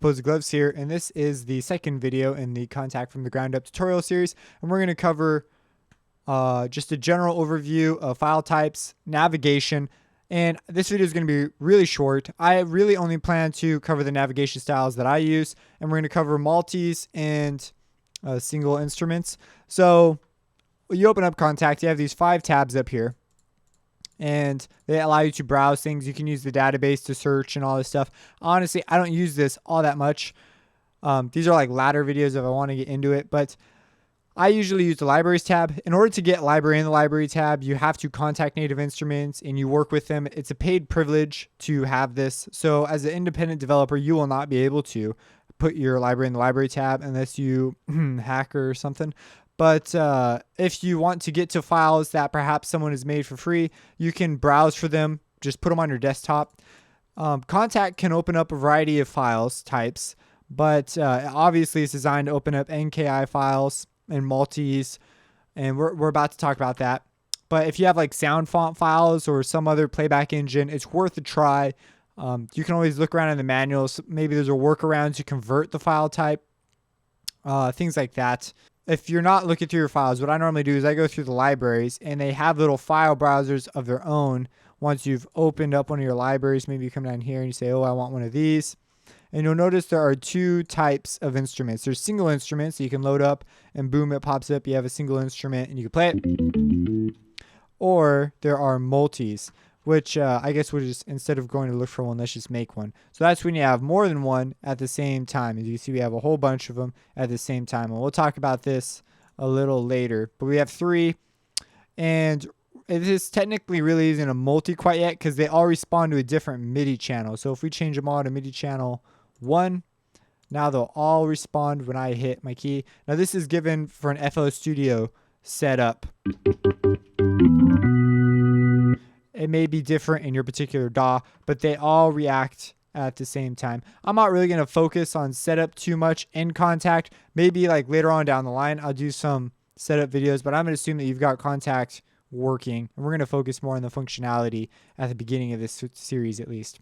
Opposed Gloves here, and this is the second video in the Kontakt from the Ground Up tutorial series, and we're going to cover just a general overview of file types, navigation, and this video is going to be really short. I really only plan to cover the navigation styles that I use, and we're going to cover multis and single instruments. So when you open up Kontakt, you have these 5 tabs up here, and they allow you to browse things. You can use the database to search and all this stuff. Honestly, I don't use this all that much. These are like ladder videos if I want to get into it, but I usually use the libraries tab. In order to get library in the library tab, you have to contact native instruments and you work with them. It's a paid privilege to have this. So as an independent developer, you will not be able to put your library in the library tab unless you hacker or something. But if you want to get to files that perhaps someone has made for free, you can browse for them. Just put them on your desktop. Kontakt can open up a variety of files types, but obviously it's designed to open up NKI files and multis, and we're about to talk about that. But if you have like sound font files or some other playback engine, it's worth a try. You can always look around in the manuals. Maybe there's a workaround to convert the file type, things like that. If you're not looking through your files, what I normally do is I go through the libraries, and they have little file browsers of their own. Once you've opened up one of your libraries, maybe you come down here and you say, oh, I want one of these. And you'll notice there are 2 types of instruments. There's single instruments that you can load up, and boom, it pops up. You have a single instrument and you can play it. Or there are multis, which I guess we'll just, instead of going to look for one, let's just make one. So that's when you have more than one at the same time. As you can see, we have a whole bunch of them at the same time. And we'll talk about this a little later. But we have 3. And this technically really isn't a multi quite yet because they all respond to a different MIDI channel. So if we change them all to MIDI channel 1, now they'll all respond when I hit my key. Now this is given for an FL Studio setup. It may be different in your particular DAW, but they all react at the same time. I'm not really going to focus on setup too much in Kontakt. Maybe like later on down the line, I'll do some setup videos, but I'm going to assume that you've got Kontakt working, and we're going to focus more on the functionality at the beginning of this series at least.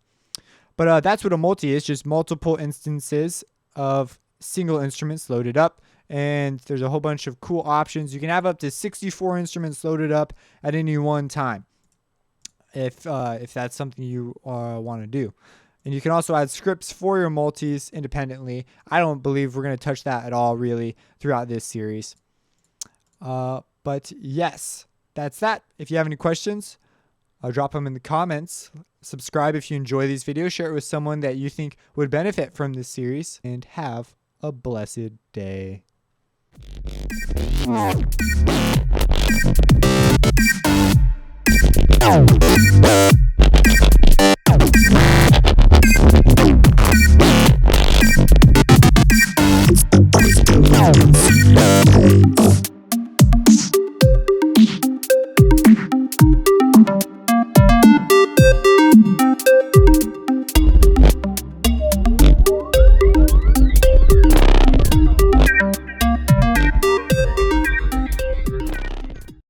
But that's what a multi is, just multiple instances of single instruments loaded up. And there's a whole bunch of cool options. You can have up to 64 instruments loaded up at any one time if that's something you want to do. And you can also add scripts for your multis independently. I don't believe we're going to touch that at all really throughout this series. But yes, that's that. If you have any questions, I'll drop them in the comments. Subscribe if you enjoy these videos. Share it with someone that you think would benefit from this series. And have a blessed day.